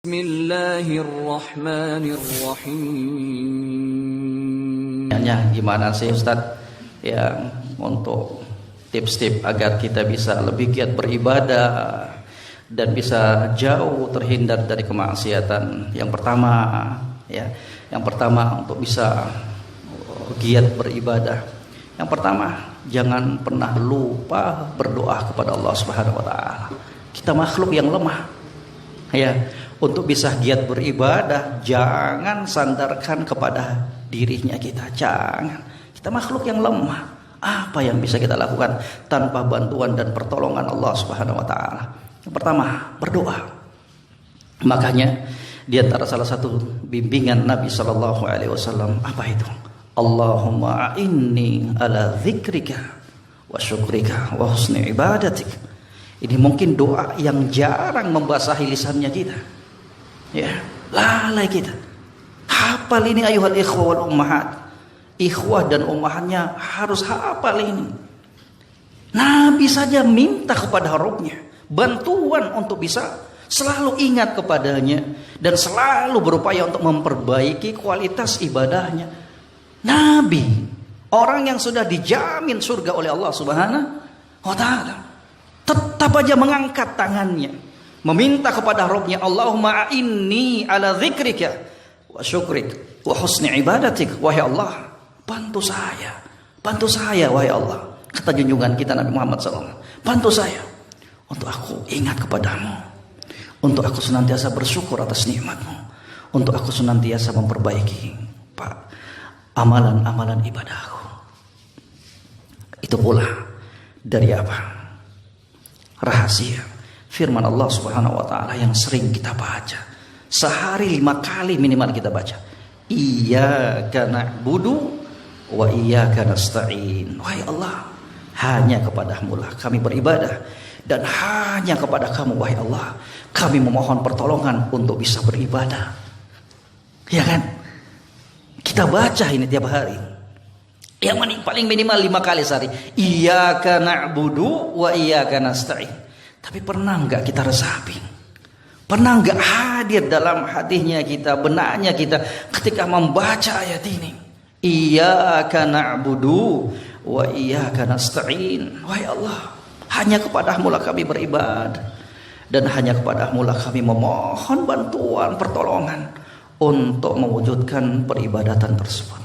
Bismillahirrahmanirrahim. Gimana sih Ustadz yang untuk tips-tips agar kita bisa lebih giat beribadah dan bisa jauh terhindar dari kemaksiatan? Yang pertama untuk bisa giat beribadah, yang pertama jangan pernah lupa berdoa kepada Allah Subhanahu wa taala. Kita makhluk yang lemah. Untuk bisa giat beribadah, jangan sandarkan kepada dirinya kita. Jangan. Kita makhluk yang lemah. Apa yang bisa kita lakukan tanpa bantuan dan pertolongan Allah Subhanahu wa taala? Yang pertama, berdoa. Makanya di antara salah satu bimbingan Nabi sallallahu alaihi wasallam apa itu? Allahumma a'inni ala dzikrika wa syukrika wa husni ibadatik. Ini mungkin doa yang jarang membasahi lisannya kita. Lalai kita. Hafal ini ayuhal ikhwah wal ummahat. Ikhwah dan ummahatnya harus hafal ini. Nabi saja minta kepada Rabbnya bantuan untuk bisa selalu ingat kepadanya dan selalu berupaya untuk memperbaiki kualitas ibadahnya. Nabi, orang yang sudah dijamin surga oleh Allah Subhanahu wa taala, tetap aja mengangkat tangannya, meminta kepada Rabbnya, Allahumma a'inni ala dzikrika wa syukrik wa husni ibadatik. Wahai Allah, bantu saya wahai Allah. Kata junjungan kita Nabi Muhammad SAW, bantu saya untuk aku ingat kepadamu, untuk aku senantiasa bersyukur atas nikmatmu, untuk aku senantiasa memperbaiki amalan-amalan ibadahku. Itu pula dari apa? Rahasia firman Allah Subhanahu wa taala yang sering kita baca. Sehari 5 kali minimal kita baca. Iyyaka na'budu wa iyyaka nasta'in. Wahai Allah, hanya kepadamu lah kami beribadah dan hanya kepada kamu wahai Allah kami memohon pertolongan untuk bisa beribadah. Ya kan? Kita baca ini tiap hari. Yang paling minimal 5 kali sehari. Iyyaka na'budu wa iyyaka nasta'in. Tapi pernah enggak kita resapi? Pernah enggak hadir dalam hatinya kita, benaknya kita ketika membaca ayat ini? Iyyaka na'budu wa iyyaka nasta'in. Wahai Allah, hanya kepadamu lah kami beribadah dan hanya kepadamu lah kami memohon bantuan, pertolongan untuk mewujudkan peribadatan tersebut.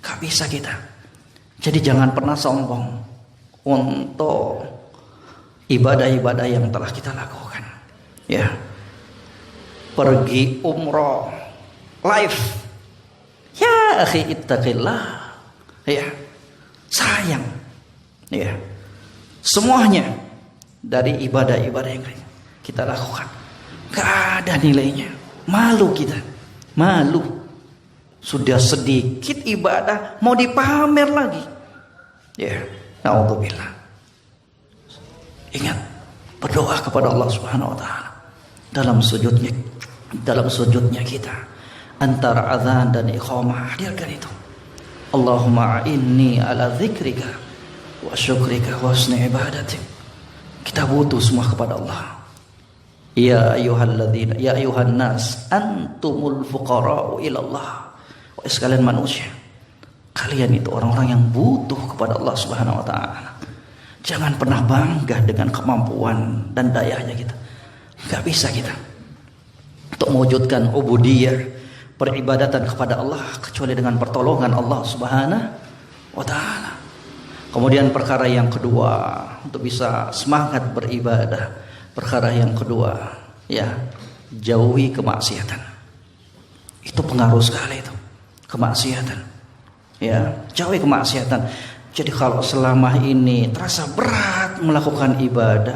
Gak bisa kita. Jadi jangan pernah sombong untuk ibadah-ibadah yang telah kita lakukan. Pergi umroh live. Ya akhi ittaqillah. Sayang. Semuanya dari ibadah-ibadah yang kita lakukan gak ada nilainya. Malu kita. Malu. Sudah sedikit ibadah mau dipamer lagi. Na'udzubillah. Ingat, berdoa kepada Allah Subhanahu wa taala dalam sujudnya kita antara azan dan iqamah, hadirkan itu. Allahumma inni ala dzikrika wa syukrika wa husni ibadatik. Kita butuh semua kepada Allah. Ya ayuhan nas antumul fuqara'u ilallah. Wahai sekalian manusia, kalian itu orang-orang yang butuh kepada Allah Subhanahu wa taala. Jangan pernah bangga dengan kemampuan dan dayanya kita. Gak bisa kita untuk mewujudkan ubudiyah, peribadatan kepada Allah, kecuali dengan pertolongan Allah Subhanahu wa taala. Kemudian perkara yang kedua, untuk bisa semangat beribadah, perkara yang kedua, jauhi kemaksiatan. Itu pengaruh sekali itu, kemaksiatan. Jauhi kemaksiatan. Jadi kalau selama ini terasa berat melakukan ibadah,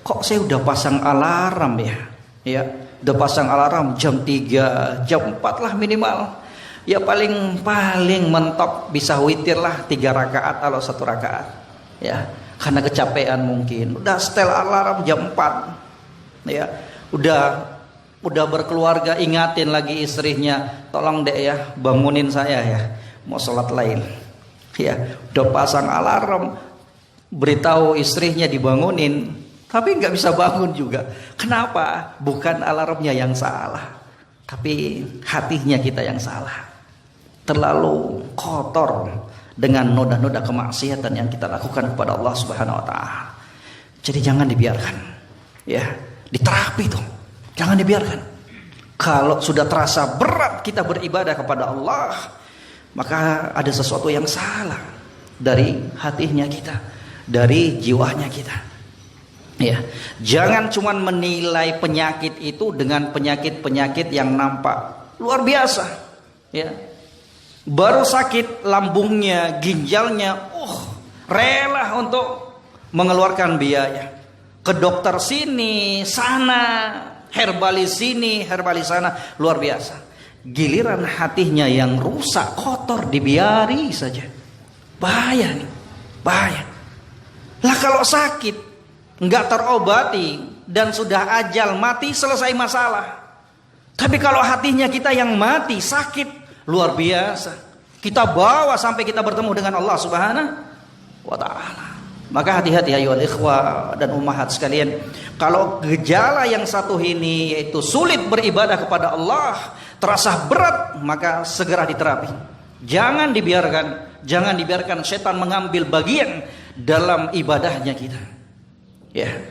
kok saya udah pasang alarm udah pasang alarm jam 3, jam 4 lah minimal. Paling mentok bisa witir lah 3 rakaat atau 1 rakaat. Karena kecapean mungkin. Udah setel alarm jam 4. Udah berkeluarga, ingatin lagi istrinya, tolong dek bangunin saya mau sholat lain. Udah pasang alarm, beritahu istrinya dibangunin, tapi nggak bisa bangun juga. Kenapa? Bukan alarmnya yang salah, tapi hatinya kita yang salah. Terlalu kotor dengan noda-noda kemaksiatan yang kita lakukan kepada Allah Subhanahu wa taala. Jadi jangan dibiarkan. Ya, diterapi tuh. Jangan dibiarkan. Kalau sudah terasa berat kita beribadah kepada Allah, maka ada sesuatu yang salah dari hatinya kita, dari jiwanya kita. Ya, jangan cuman menilai penyakit itu dengan penyakit-penyakit yang nampak luar biasa. Ya, baru sakit lambungnya, ginjalnya, rela untuk mengeluarkan biaya ke dokter sini, sana, herbalis sini, herbalis sana, luar biasa. Giliran hatinya yang rusak, kotor, dibiari saja. Bahaya nih, bahaya. Lah kalau sakit nggak terobati dan sudah ajal mati, selesai masalah. Tapi kalau hatinya kita yang mati, sakit, luar biasa. Kita bawa sampai kita bertemu dengan Allah Subhanahu wa taala. Maka hati-hati ayyuhal ikhwah dan ummahat sekalian. Kalau gejala yang satu ini, yaitu sulit beribadah kepada Allah, terasa berat, maka segera diterapi. Jangan dibiarkan setan mengambil bagian dalam ibadahnya kita. Ya.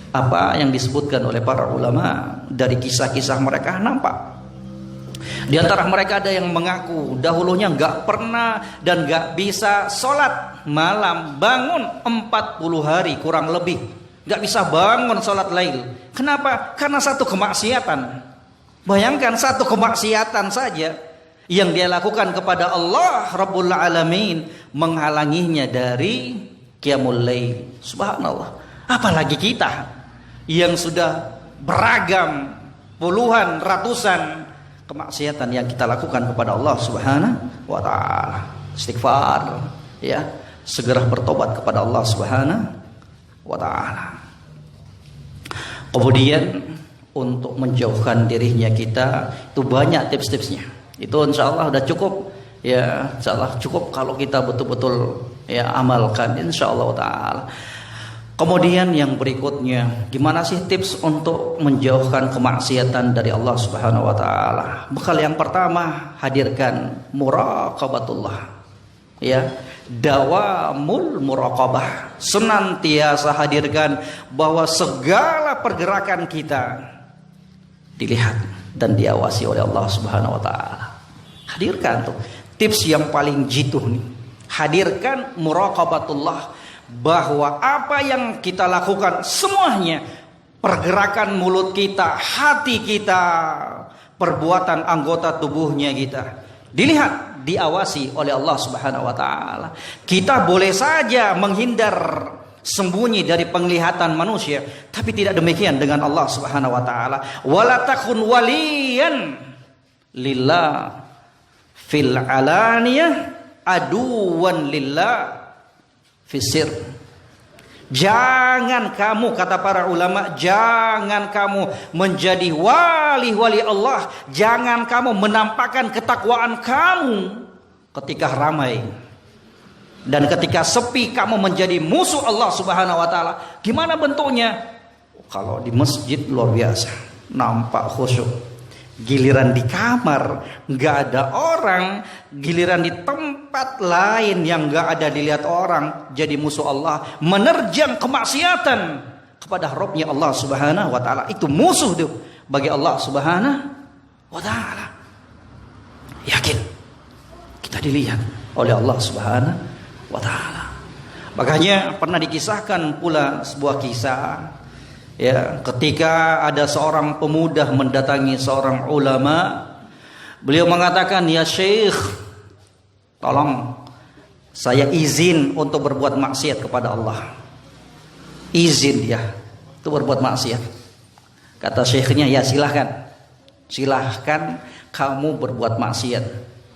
Apa yang disebutkan oleh para ulama dari kisah-kisah mereka nampak. Di antara mereka ada yang mengaku dahulunya nggak pernah dan nggak bisa sholat malam, bangun 40 hari kurang lebih, nggak bisa bangun sholat lail. Kenapa? Karena satu kemaksiatan. Bayangkan satu kemaksiatan saja yang dia lakukan kepada Allah Rabbul Alamin menghalanginya dari qiyamul lail. Subhanallah. Apalagi kita yang sudah beragam puluhan, ratusan kemaksiatan yang kita lakukan kepada Allah Subhanahu wa taala. Istighfar, ya, segera bertobat kepada Allah Subhanahu wa taala. Kemudian untuk menjauhkan dirinya kita itu banyak tips-tipsnya. Itu insyaallah sudah cukup, ya, insyaallah cukup kalau kita betul-betul ya amalkan insyaallah taala. Kemudian yang berikutnya, gimana sih tips untuk menjauhkan kemaksiatan dari Allah Subhanahu wa taala? Bekal yang pertama, hadirkan muraqabatullah. Ya, dawamul muraqabah. Senantiasa hadirkan bahwa segala pergerakan kita dilihat dan diawasi oleh Allah Subhanahu wa taala. Hadirkan tuh tips yang paling jitu nih. Hadirkan muraqabatullah, bahwa apa yang kita lakukan semuanya, pergerakan mulut kita, hati kita, perbuatan anggota tubuhnya kita dilihat, diawasi oleh Allah Subhanahu wa taala. Kita boleh saja menghindar, sembunyi dari penglihatan manusia, tapi tidak demikian dengan Allah Subhanahu wa taala. Wala takun waliyan lillah fil alaniyah aduwan lillah fisir. Jangan kamu, kata para ulama, jangan kamu menjadi wali-wali Allah, jangan kamu menampakkan ketakwaan kamu ketika ramai, dan ketika sepi kamu menjadi musuh Allah Subhanahu wa taala. Gimana bentuknya? Kalau di masjid luar biasa, nampak khusyuk. Giliran di kamar nggak ada orang, giliran di tempat lain yang nggak ada dilihat orang, jadi musuh Allah, menerjang kemaksiatan kepada Rabbnya Allah Subhanahu wa taala. Itu musuh tuh bagi Allah Subhanahu wa taala. Yakin kita dilihat oleh Allah Subhanahu wa taala. Makanya pernah dikisahkan pula sebuah kisah, ya, ketika ada seorang pemuda mendatangi seorang ulama, beliau mengatakan, "Ya Syekh, tolong saya izin untuk berbuat maksiat kepada Allah." Izin ya, itu berbuat maksiat. Kata syekhnya, "Ya silahkan, silahkan kamu berbuat maksiat,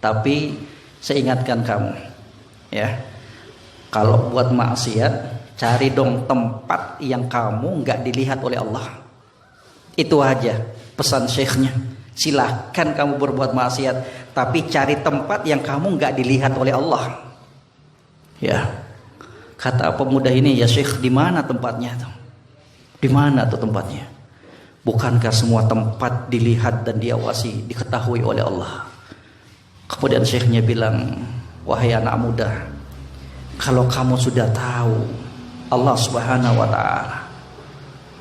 tapi saya ingatkan kamu, ya, kalau buat maksiat cari dong tempat yang kamu nggak dilihat oleh Allah." Itu aja pesan syekhnya. Silahkan kamu berbuat maksiat, tapi cari tempat yang kamu nggak dilihat oleh Allah. Ya, kata pemuda ini, "Ya Syekh, di mana tempatnya tuh?" Di mana tuh tempatnya? Bukankah semua tempat dilihat dan diawasi, diketahui oleh Allah? Kemudian syekhnya bilang, wahai anak muda, kalau kamu sudah tahu Allah Subhanahu wa ta'ala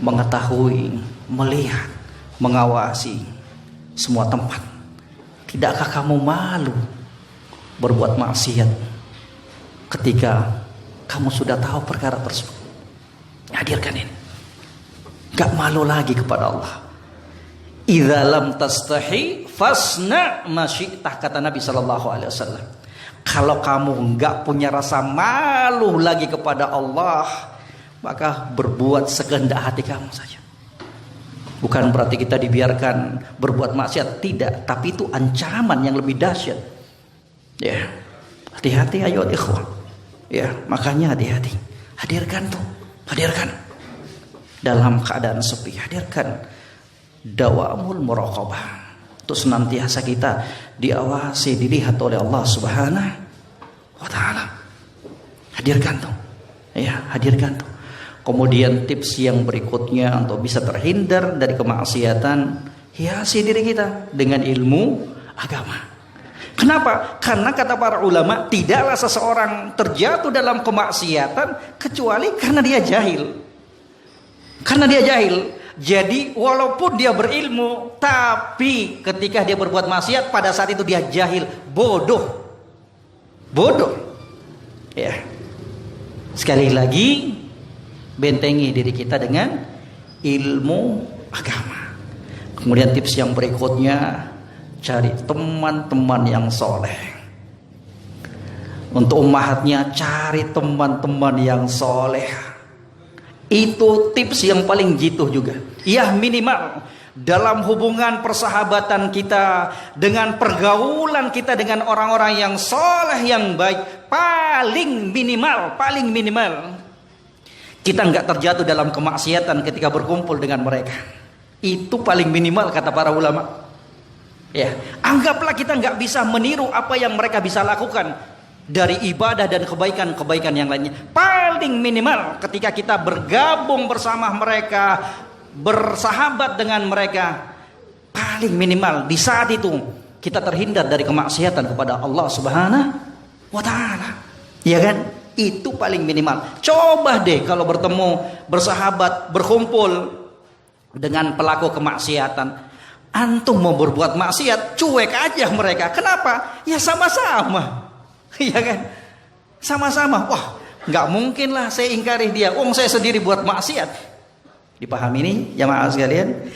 mengetahui, melihat, mengawasi semua tempat, tidakkah kamu malu berbuat maksiat ketika kamu sudah tahu perkara tersebut? Hadirkan ini. Gak malu lagi kepada Allah. Idza lam tastahi fasna ma syi'tah, kata Nabi sallallahu alaihi wasallam. Kalau kamu enggak punya rasa malu lagi kepada Allah, maka berbuat sekehendak hati kamu saja. Bukan berarti kita dibiarkan berbuat maksiat, tidak, tapi itu ancaman yang lebih dahsyat. Ya. Hati-hati ayo ikhwah. Ya, makanya hati-hati. Hadirkan tuh, hadirkan. Dalam keadaan sepi, hadirkan dawamul muraqabah, untuk senantiasa kita diawasi, dilihat oleh Allah Subhanahu wa ta'ala. Hadirkan tuh, ya, hadirkan tuh. Kemudian tips yang berikutnya untuk bisa terhindar dari kemaksiatan, hiasi diri kita dengan ilmu agama. Kenapa? Karena kata para ulama, tidaklah seseorang terjatuh dalam kemaksiatan kecuali karena dia jahil. Karena dia jahil. Jadi walaupun dia berilmu, tapi ketika dia berbuat maksiat, pada saat itu dia jahil, bodoh. Bodoh. Ya. Sekali lagi, bentengi diri kita dengan ilmu agama. Kemudian tips yang berikutnya, cari teman-teman yang soleh. Untuk ummahatnya, cari teman-teman yang soleh. Itu tips yang paling jitu juga. Ya, minimal dalam hubungan persahabatan kita, dengan pergaulan kita dengan orang-orang yang soleh, yang baik, paling minimal kita nggak terjatuh dalam kemaksiatan ketika berkumpul dengan mereka. Itu paling minimal kata para ulama. Ya, anggaplah kita nggak bisa meniru apa yang mereka bisa lakukan dari ibadah dan kebaikan-kebaikan yang lainnya. Paling minimal ketika kita bergabung bersama mereka, bersahabat dengan mereka, paling minimal di saat itu kita terhindar dari kemaksiatan kepada Allah Subhanahu wa ta'ala. Ya kan? Itu paling minimal. Coba deh kalau bertemu, bersahabat, berkumpul dengan pelaku kemaksiatan, antum mau berbuat maksiat, cuek aja mereka. Kenapa? Ya sama-sama. Iya kan? Sama-sama. Wah, nggak mungkin lah saya ingkari dia. Saya sendiri buat maksiat. Dipahami ini jamaah sekalian?